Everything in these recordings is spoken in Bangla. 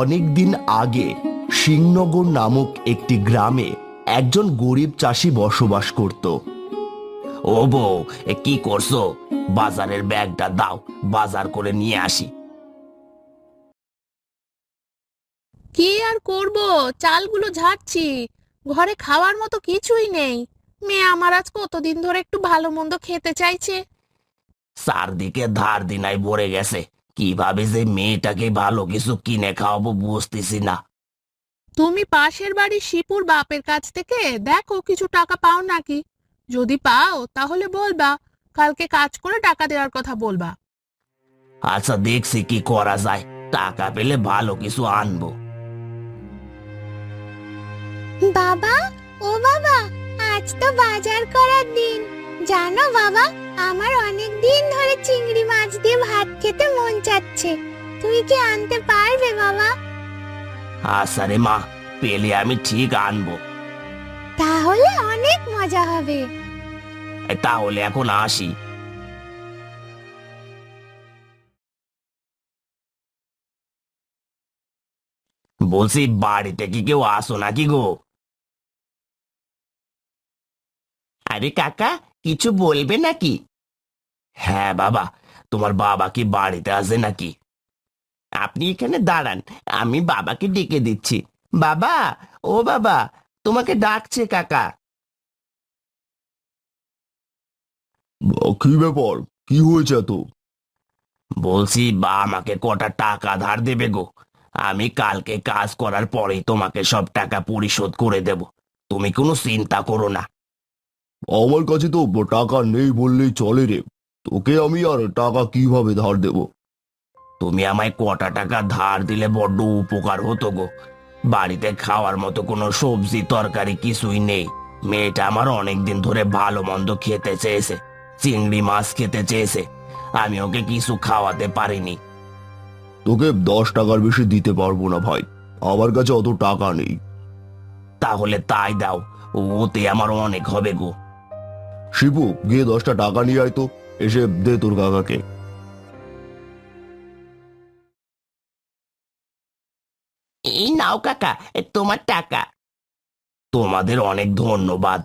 অনেক দিন আগে সিংনগর নামক একটি গ্রামে একজন গরিব চাষি বসবাস করত। ও বউ, কি করছো? বাজারের ব্যাগটা দাও, বাজার করে নিয়ে আসি। কি আর করব, চালগুলো ঝাড়ছি। ঘরে খাওয়ার মতো কিছুই নেই। মেয়ে আমার আজ কতদিন ধরে একটু ভালো মন্দ খেতে চাইছে। চারদিকে ধার দিনাই ভরে গেছে, কিভাবে যে মেয়েটাকে ভালো কিছু কিনে খাওয়াবো বুঝতেছি না। তুমি পাশের বাড়ির শিপুর বাপের কাছ থেকে দেখো কিছু টাকা পাও নাকি। যদি পাও তাহলে বলবা, কালকে কাজ করে টাকা দেওয়ার কথা বলবা। আচ্ছা, দেখছি কি করা যায়, টাকা পেলে ভালো কিছু আনবো। বাবা, ও বাবা, আজ তো বাজার করার দিন। জানো বাবা, আমার অনেক দিন ধরে চিংড়ি মাছ দিয়ে ভাত খেতে মন চাচ্ছে। তুমি কি আনতে পারবে বাবা? আচ্ছা রে মা, পেলে আমি ঠিক আনবো। তাহলে অনেক মজা হবে। তাহলে এখন আসি। বলছি, বাড়িতে কি কেউ আসো নাকি গো? আরে কাকা, কিছু বলবে নাকি? হ্যাঁ বাবা, তোমার বাবা কি বাড়িতে আছে নাকি? আপনি এখানে দাঁড়ান, আমি বাবাকে ডেকে দিচ্ছি। বাবা, ও বাবা, তোমাকে ডাকছে কাকা। কি ব্যাপার, কি হয়েছে তো? বলছি, বা আমাকে কটা টাকা ধার দেবে গো? আমি কালকে কাজ করার পরেই তোমাকে সব টাকা পরিশোধ করে দেব, তুমি কোনো চিন্তা করো না। আমার কাছে তো টাকা নেই বললেই চলে রে। তোকে আমি আর টাকা কিভাবে ধার দেব? তুমি আমায় কটা টাকা ধার দিলে বড্ড উপকার হতো গো। বাড়িতে খাওয়ার মতো কোনো সবজি তরকারি কিছুই নেই। মেয়েটা আমার অনেকদিন ধরে ভালো মন্দ খেতে চেয়েছে, চিংড়ি মাছ খেতে চেয়েছে, আমি ওকে কিছু খাওয়াতে পারিনি। তোকে 10 টাকার বেশি দিতে পারবো না ভাই, আমার কাছে অত টাকা নেই। তাহলে তাই দাও, ওতে আমার অনেক হবে গো। শিবু, গিয়ে 10টা টাকা নিয়ে আয় তো, এসে দে তোর কাকাকে। এই নাও কাকা, তোমার টাকা। তোমাদের অনেক ধন্যবাদ।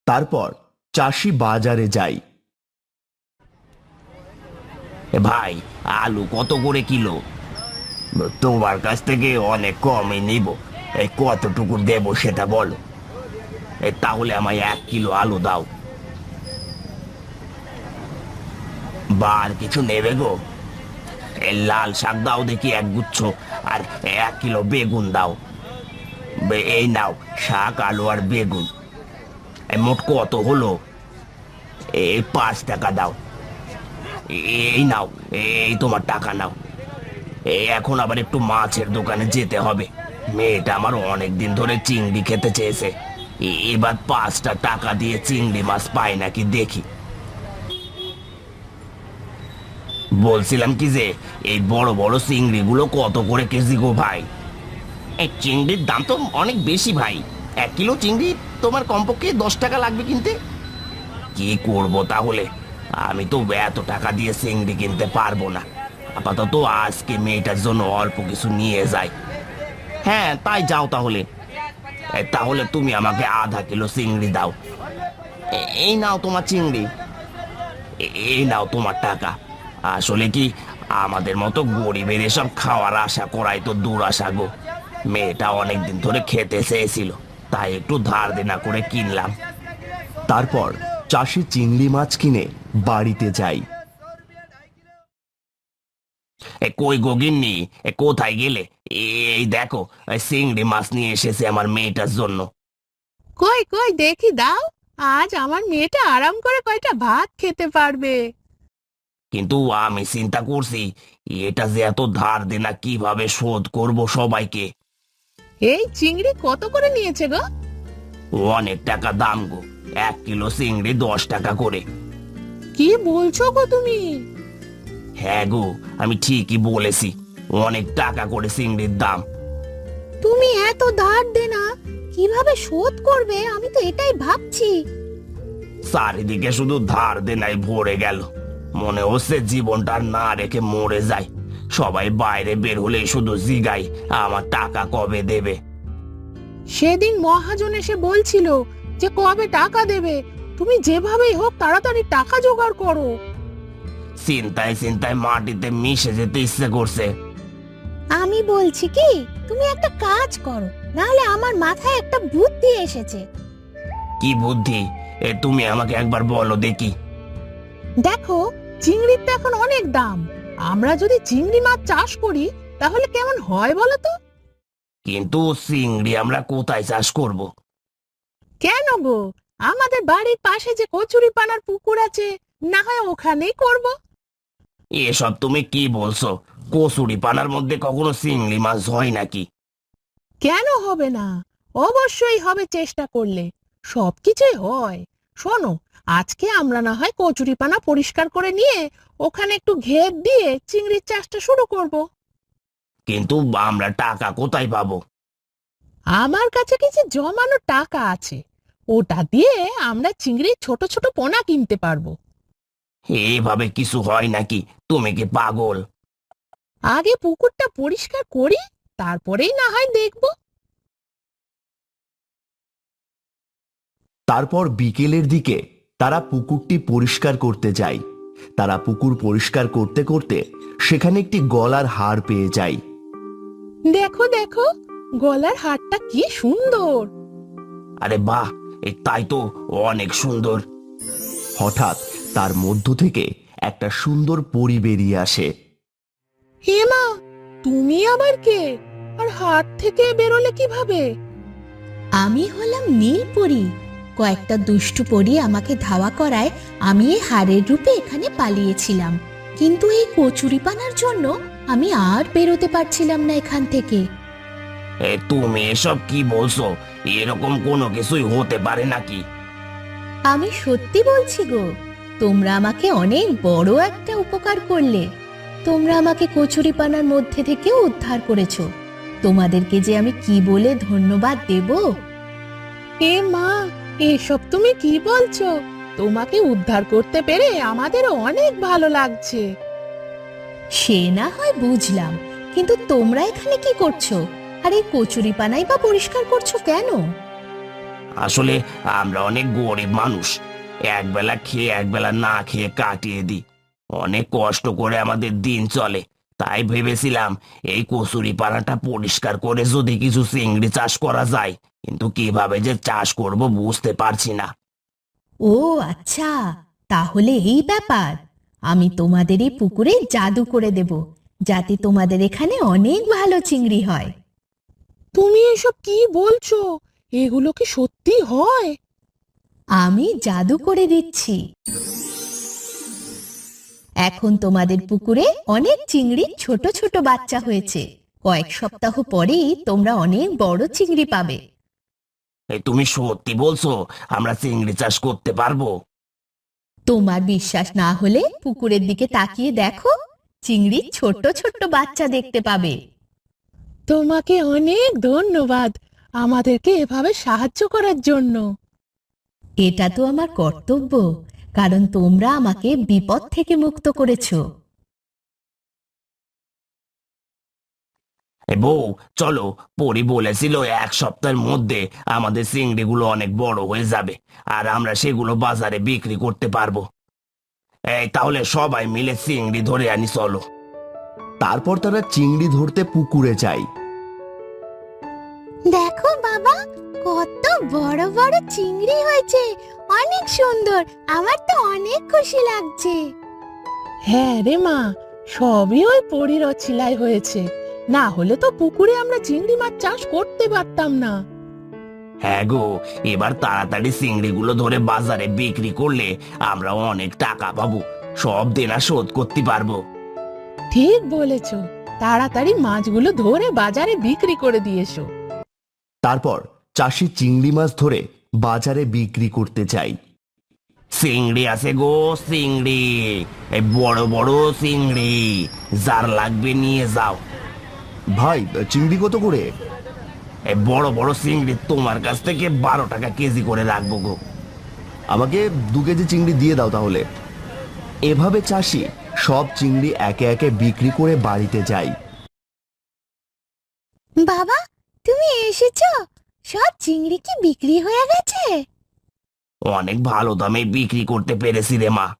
তারপর চাষি বাজারে যায়। ভাই, আলু কত করে কিলো? তোমার কাছ থেকে অনেক কমই নিব, এই কতটুকু দেবো সেটা বলো। তাহলে আমায় 1 কিলো আলু দাও। বা আর কিছু নেবে গো? এই লাল শাক দাও দেখি একগুচ্ছ, আর 1 কিলো বেগুন দাও। এই নাও, শাক, আলু আর বেগুন। মোট কত হলো? এই 5 টাকা দাও। এই নাও, এই তোমার টাকা নাও। এখন আবার একটু মাছের দোকানে যেতে হবে, মেয়েটা আমার অনেক দিন ধরে চিংড়ি খেতে চেয়েছে। এবার 5টা টাকা দিয়ে চিংড়ি মাছ পাই নাকি দেখি। বলছিলাম কি যে, এই বড় বড় চিংড়িগুলো কত করে কেজি গো ভাই? এই চিংড়ির দাম তো অনেক বেশি ভাই। 1 কিলো চিংড়ি তোমার কমপক্ষে 10 টাকা লাগবে কিনতে। কি করবো তাহলে? আমি তো এত টাকা দিয়ে চিংড়ি কিনতে পারবো না। আপাতত আজকে মেয়েটার জন্য অল্প কিছু নিয়ে যাই। হ্যাঁ, তাই যাও তাহলে। তাহলে তুমি আমাকে ½ কিলো চিংড়ি দাও। এই নাও তোমার চিংড়ি। এই নাও তোমার টাকা। আসলে কি, আমাদের মতো গরিবের এসব খাওয়ার আশা করাই তো দুরাশা গো। মেয়েটা অনেকদিন ধরে খেতে চেয়েছিল, তাই একটু ধার দেনা করে কিনলাম। তারপর চাষি চিংড়ি মাছ কিনে বাড়িতে যায়। কই গো গিন্নি, কোথায় গেলে? এই দেখো, চিংড়ি মাছ নিয়ে এসেছে আমার মেয়েটার জন্য। কই কই দেখি দাও, আজ আমার মেয়েটা আরাম করে কয়টা ভাত খেতে পারবে। কিন্তু আমি চিন্তা করছি, এটা যে এত ধার দেনা কিভাবে শোধ করব সবাইকে। এই চিংড়ি কত করে নিয়েছে গো? অনেক টাকা দাম গো, 1 কিলো চিংড়ি 10 টাকা করে। কি বলছো গো তুমি? হ্যাঁ গো, আমি ঠিকই বলেছি, অনেক টাকা করে চিংড়ির দাম। তুমি এত ধার দেনা কিভাবে শোধ করবে, আমি তো এটাই ভাবছি। চারিদিকে শুধু ধার দেনায় ভরে গেল, মনে হচ্ছে জীবনটা আর না রেখে মরে যায়। সবাই বাইরে বের হলে শুধু জিগাই আমার টাকা কবে দেবে। সেদিন মহাজন এসে বলছিল যে কবে টাকা দেবে। তুমি যেভাবেই হোক তাড়াতাড়ি টাকা জোগাড় করো। চিন্তায় চিন্তায় মাটিতে মিশে যেতে ইচ্ছে করছে। আমি বলছি কি, তুমি একটা কাজ করো, নাহলে আমার মাথায় একটা বুদ্ধি এসেছে। কি বুদ্ধি? তুমি আমাকে একবার বলো দেখি। দেখো, চিংড়ির তো এখন অনেক দাম। আমরা যদি চিংড়ি মাছ চাষ করি তাহলে কেমন হয় বলো তো? কিন্তু চিংড়ি আমরা কোথায় চাষ করব? কেন গো, আমাদের বাড়ির পাশে যে কচুরিপানার পুকুর আছে, না হয় ওখানেই করব। এসব তুমি কি বলছো? কচুরি পানার মধ্যে কখনো চিংড়ি মাছ হয় নাকি? কেন হবে না? অবশ্যই হবে, চেষ্টা করলে সবকিছুই হয়। শোনো, আজকে আমরা না হয় কচুরিপানা পরিষ্কার করে নিয়ে ওখানে একটু ঘের দিয়ে চিংড়ির চাষটা শুরু করব। কিন্তু আমরা টাকা কোথায় পাবো? আমার কাছে কিছু জমানো টাকা আছে, ওটা দিয়ে আমরা চিংড়ির ছোট ছোট পোনা কিনতে পারবো। এভাবে কিছু হয় নাকি? তুমি কি পাগল? আগে পুকুরটা পরিষ্কার করি, তারপরেই না হয় দেখবো। তারপর বিকেলের দিকে তারা পুকুরটি পরিষ্কার করতে যায়। তারা পুকুর পরিষ্কার করতে করতে সেখানে একটি গলার হার পেয়ে যায়। দেখো দেখো, গলার হারটা কি সুন্দর। আরে বাহ, তাই তো, অনেক সুন্দর। হঠাৎ তার মধ্য থেকে একটা সুন্দর পরী বেরিয়ে আসে। হে মা, তুমি আবার কে? আর হাট থেকে বেরোলে কিভাবে? আমি হলাম নীলপরী। কয়েকটা দুষ্টু পরী আমাকে ধাওয়া করায় আমি এই হাড়ের রূপে এখানে পালিয়েছিলাম, কিন্তু এই কচুরিপানার জন্য আমি আর বেরোতে পারছিলাম না এখান থেকে। তুমি এসব কি বলছো? এরকম কোনো কিছুই হতে পারে নাকি? আমি সত্যি বলছি গো, তোমরা আমাকে অনেক বড় একটা উপকার করলে। তোমরা আমাকে কচুরিপানার মধ্যে থেকে উদ্ধার করেছো। তোমাদেরকে যে আমি কি বলে ধন্যবাদ দেব। হে মা, এসব তুমি কি বলছো? তোমাকে উদ্ধার করতে পেরে আমাদের অনেক ভালো লাগছে। সে না হয় বুঝলাম, কিন্তু তোমরা এখানে কি করছো? আর এই কচুরিপানাই বা পরিষ্কার করছো কেন? আসলে আমরা অনেক গরিব মানুষ, একবেলা খেয়ে একবেলা না খেয়ে কাটিয়ে দিই। অনেক কষ্ট করে আমাদের দিন চলে, তাই ভেবেছিলাম এই কচুরি পানাটা পরিষ্কার করে যদি কিছু চিংড়ি চাষ করা যায়, কিন্তু কিভাবে যে চাষ করব বুঝতে পারছি না। ও আচ্ছা, তাহলে এই ব্যাপার। আমি তোমাদের এই পুকুরে জাদু করে দেব, যাতে তোমাদের এখানে অনেক ভালো চিংড়ি হয়। তুমি এসব কি বলছো? এগুলো কি সত্যি হয়? আমি জাদু করে দিচ্ছি। এখন তোমাদের পুকুরে অনেক চিংড়ি ছোট ছোট বাচ্চা হয়েছে। কয়েক সপ্তাহ পরেই তোমরা অনেক বড় চিংড়ি পাবে। তুমি সত্যি বলছো? আমরা চিংড়ি চাষ করতে পারবো? তোমার বিশ্বাস না হলে পুকুরের দিকে তাকিয়ে দেখো, চিংড়ি ছোট ছোট বাচ্চা দেখতে পাবে। তোমাকে অনেক ধন্যবাদ আমাদেরকে এভাবে সাহায্য করার জন্য। এটা তো আমার কর্তব্য, কারণ তোমরা আমাকে বিপদ থেকে মুক্ত করেছো। বউ, চলো, পরি বলেছিল 1 সপ্তাহের মধ্যে আমাদের চিংড়িগুলো অনেক বড় হয়ে যাবে, আর আমরা সেগুলো বাজারে বিক্রি করতে পারবো। তাহলে সবাই মিলে চিংড়ি ধরে আনি, চলো। তারপর তারা চিংড়ি ধরতে পুকুরে যায়। দেখো বাবা, কত বড় বড় চিংড়ি হয়েছে, অনেক সুন্দর। আমার তো অনেক খুশি লাগছে। হ্যাঁ রে মা, সবই ওই পরীর অছিলায় হয়েছে, না হলে তো পুকুরে আমরা চিংড়ি মাছ চাষ করতে পারতাম না। হ্যাঁ গো, এবার তাড়াতাড়ি চিংড়িগুলো ধরে বাজারে বিক্রি করলে আমরা অনেক টাকা পাবো, সব দেনা শোধ করতে পারবো। ঠিক বলেছ, তাড়াতাড়ি মাছগুলো ধরে বাজারে বিক্রি করে দিয়েছো। তারপর চাষি চিংড়ি মাছ ধরে বাজারে বিক্রি করতে যায়। চিংড়ি আছে গো, চিংড়ি, এই বড় বড় চিংড়ি, যার লাগবে নিয়ে যাও। ভাই, চিংড়ি কত করে? এই বড় বড় চিংড়ি তোমার কাছ থেকে 12 টাকা কেজি করে রাখবো গো। আমাকে 2 কেজি চিংড়ি দিয়ে দাও তাহলে। এভাবে চাষি সব চিংড়ি একে একে বিক্রি করে বাড়িতে যায়। বাবা, তুমি এসেছো? সব চিংড়ি কি বিক্রি হয়ে গেছে? অনেক ভালো দামে বিক্রি করতে পেরেছি রে মা।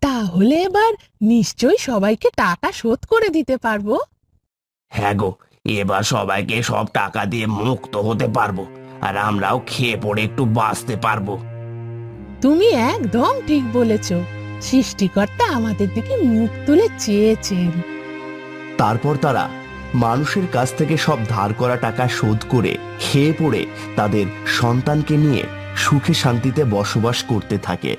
তাহলে এবার নিশ্চয়ই সবাইকে টাকা শোধ করে দিতে পারবো। হ্যাঁ গো, এবার সবাইকে সব টাকা দিয়ে মুক্ত হতে পারবো, আর আমরাও খেয়ে পড়ে একটু বাঁচতে পারবো। তুমি একদম ঠিক বলেছ। সৃষ্টিকর্তা আমাদের দিকে মুখ তুলে চেয়েছেন। তারপর তারা মানুষের কাছ থেকে সব ধার করা টাকা শোধ করে খেয়ে পড়ে তাদের সন্তানকে নিয়ে সুখে শান্তিতে বসবাস করতে থাকে।